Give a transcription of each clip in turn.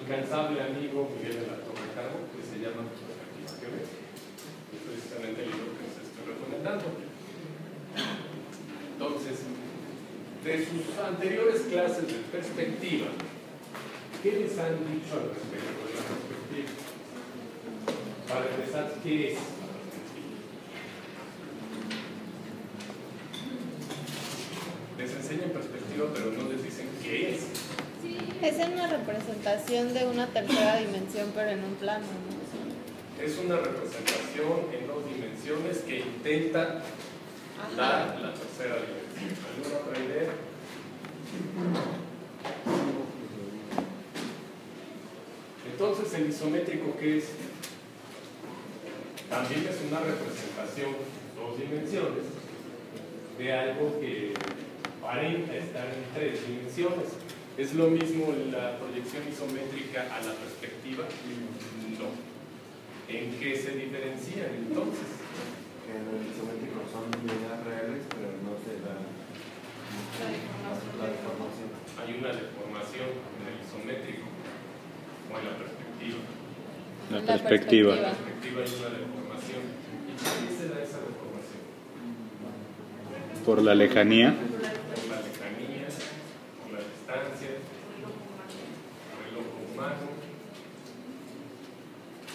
incansable amigo Miguel de la Torre Carbo, que se llama Perspectiva Geométrica. Es precisamente el libro que les estoy recomendando. Entonces, de sus anteriores clases de perspectiva, ¿qué les han dicho al respecto de la perspectiva? Para empezar, ¿qué es? Les enseñan perspectiva, pero no les dicen qué es. Es una representación de una tercera dimensión, pero en un plano, ¿no? Es una representación en dos dimensiones que intenta dar la tercera dimensión. ¿Alguna otra idea? Entonces, ¿el isométrico qué es? También es una representación en dos dimensiones de algo que aparenta estar en tres dimensiones. ¿Es lo mismo la proyección isométrica a la perspectiva? No. ¿En qué se diferencian entonces? En el isométrico son medidas reales, pero no se da la deformación. Hay una deformación en el isométrico o en la perspectiva. La perspectiva. En la perspectiva hay una deformación. ¿Y por qué se da esa deformación? Por la lejanía. Por la lejanía, por la distancia, por el ojo humano.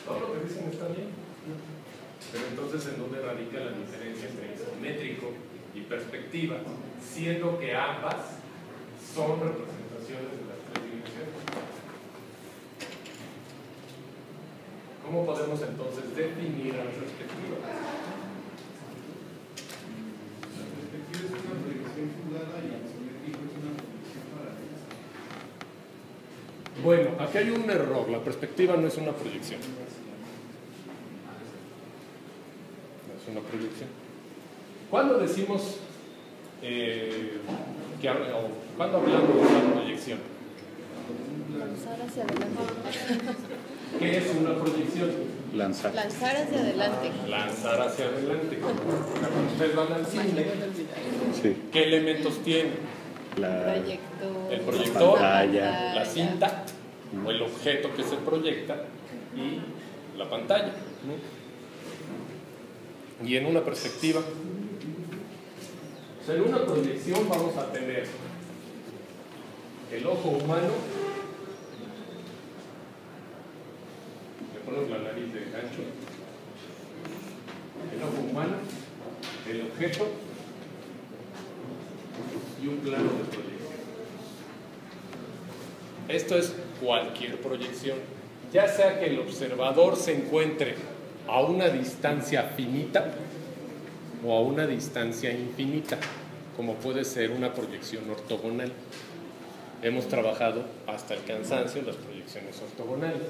Todo lo que dicen está bien. Pero entonces, ¿en dónde radica la diferencia entre isométrico y perspectiva? Siendo que ambas son representaciones de las tres dimensiones. ¿Cómo podemos entonces definir a la perspectiva? La perspectiva es una proyección jugada y el isométrico es una proyección paralela. Bueno, aquí hay un error. La perspectiva no es una proyección. No es una proyección. ¿Cuándo decimos cuándo hablamos de una proyección? Lanzar hacia adelante. ¿Qué es una proyección? Lanzar. Lanzar hacia adelante. Lanzar hacia adelante. Cuando ustedes van al cine, Sí. ¿qué elementos tiene? Proyector. El proyector, pantalla. la cinta, o el objeto que se proyecta, y la pantalla. Y en una perspectiva, en una proyección vamos a tener el ojo humano. Le ponemos la nariz de gancho. El ojo humano, el objeto y un plano de proyección. Esto es cualquier proyección, ya sea que el observador se encuentre a una distancia finita o a una distancia infinita, como puede ser una proyección ortogonal. Hemos trabajado hasta el cansancio en las proyecciones ortogonales.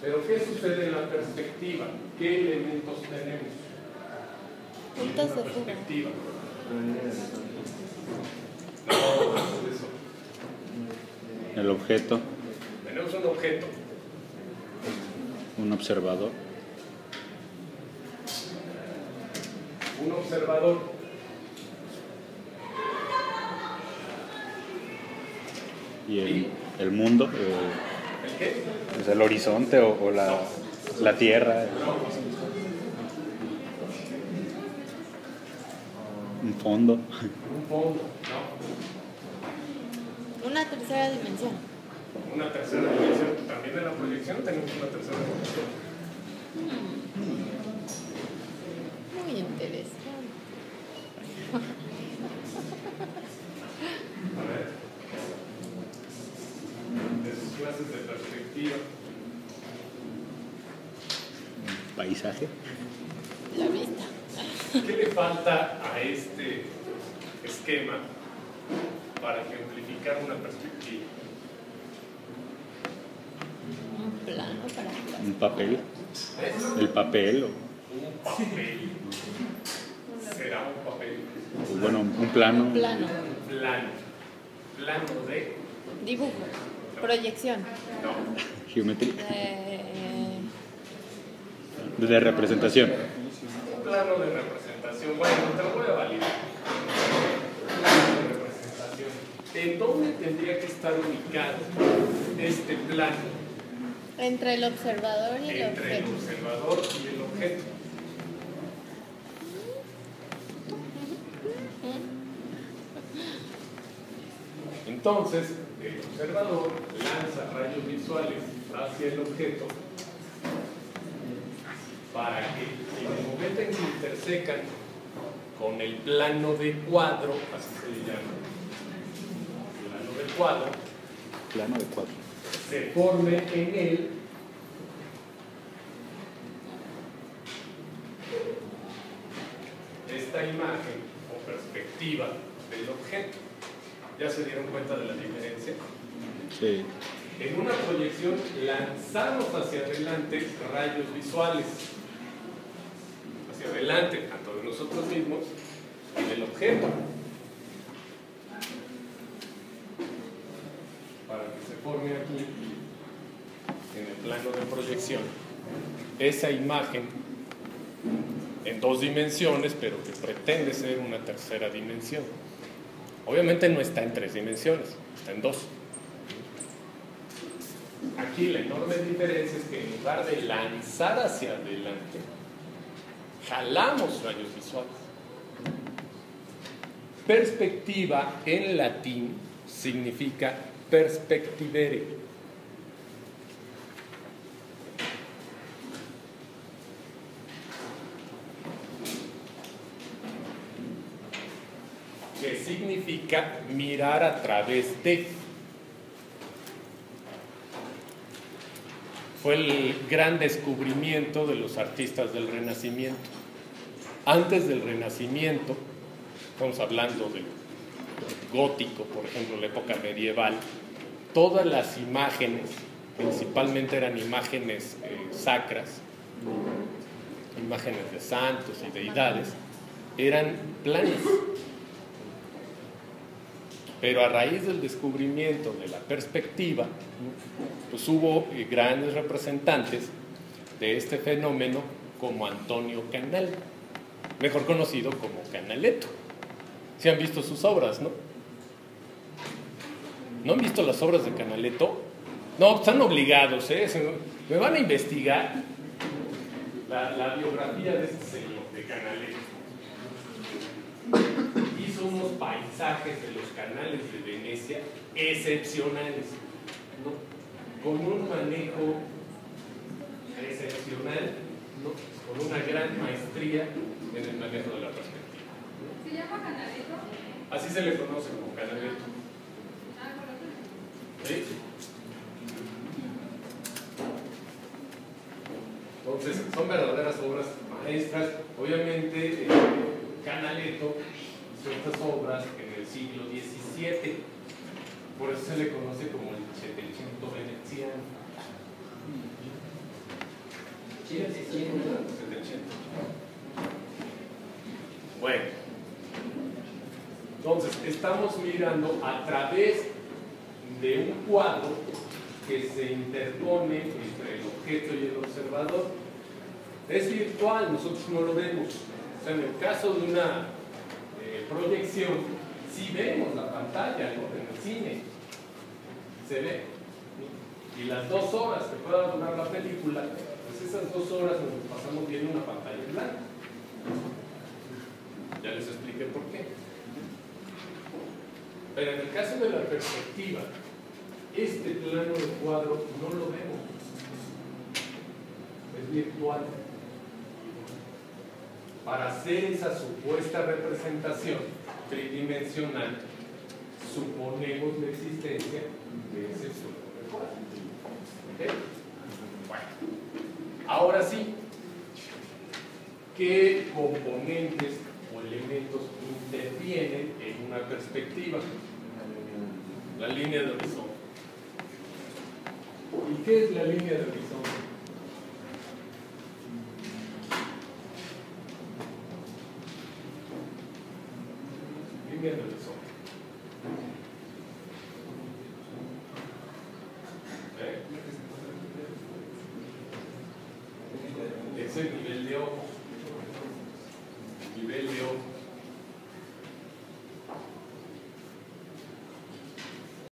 Pero ¿qué sucede en la perspectiva? ¿Qué elementos tenemos? Puntos En de una fuga. perspectiva. No, antes de eso. El objeto. Tenemos un objeto. Un observador. Un observador. Y el mundo. ¿El qué? Es el horizonte o la tierra. Un fondo. Un fondo, no. Una tercera dimensión. Una tercera dimensión. También en la proyección tenemos una tercera dimensión. Muy interesante. A ver. De sus clases de perspectiva. Paisaje. La vista. ¿Qué le falta a este esquema para ejemplificar una perspectiva? Un plano para Un papel. ¿Eh? El papel. Un papel. ¿Será un papel? Pues bueno, un plano. un plano. Plano. Plano de... Dibujo. Proyección. No. Geometría. Eh, De representación. Un plano de representación. Bueno, te lo voy a validar. Plano de representación. ¿Qué ¿En dónde tendría que estar ubicado este plano? Entre el observador y el Entre el objeto. observador y el objeto. Entonces, el observador lanza rayos visuales hacia el objeto para que en el momento en que intersecan con el plano de cuadro, así se le llama, plano de cuadro, Plano de cuadro. se forme en él esta imagen o perspectiva del objeto. ¿Ya se dieron cuenta de la diferencia? Sí. En una proyección lanzamos hacia adelante rayos visuales, hacia adelante, tanto de nosotros mismos y del objeto, para que se forme aquí, en el plano de proyección, esa imagen en 2 dimensiones, pero que pretende ser una tercera dimensión. Obviamente no está en 3 dimensiones, está en 2. Aquí la enorme diferencia es que en lugar de lanzar hacia adelante, jalamos rayos visuales. Perspectiva en latín significa perspectivere. Que significa mirar a través de. Fue el gran descubrimiento de los artistas del Renacimiento. Antes del Renacimiento, estamos hablando del gótico, por ejemplo, la época medieval, todas las imágenes, principalmente eran imágenes sacras, imágenes de santos y deidades, eran planas. Pero a raíz del descubrimiento de la perspectiva, pues hubo grandes representantes de este fenómeno como Antonio Canal, mejor conocido como Canaletto. ¿Sí han visto sus obras, no? ¿No han visto las obras de Canaletto? No, están obligados, ¿eh? Me van a investigar la biografía de este señor, de Canaletto. Hizo unos paisajes de los canales de Venecia excepcionales, ¿no? Con un manejo excepcional, ¿no? Con una gran maestría en el manejo de la perspectiva. ¿Se llama Canaletto? Así se le conoce como Canaletto. ¿Sí? Entonces, son verdaderas obras maestras. Obviamente, Canaletto hizo estas obras en el siglo XVII, por eso se le conoce como el Settecento veneziano. Settecento. Bueno, entonces estamos mirando a través de un cuadro que se interpone entre el objeto y el observador. Es virtual, nosotros no lo vemos. O sea, en el caso de una proyección, sí vemos la pantalla, ¿no? En el cine se ve, ¿no? Y las 2 horas que pueda durar la película, pues esas 2 horas nos pasamos viendo una pantalla en blanco. Ya les expliqué por qué. Pero en el caso de la perspectiva, este plano de cuadro no lo vemos, es virtual. Para hacer esa supuesta representación tridimensional, suponemos la existencia de ese plano de cuadro. ¿Okay? Bueno, ahora sí, ¿qué componentes o elementos intervienen en una perspectiva? La línea de horizonte. ¿Y qué es la línea de horizonte? Línea de horizonte. Es el nivel de ojo. Nivel de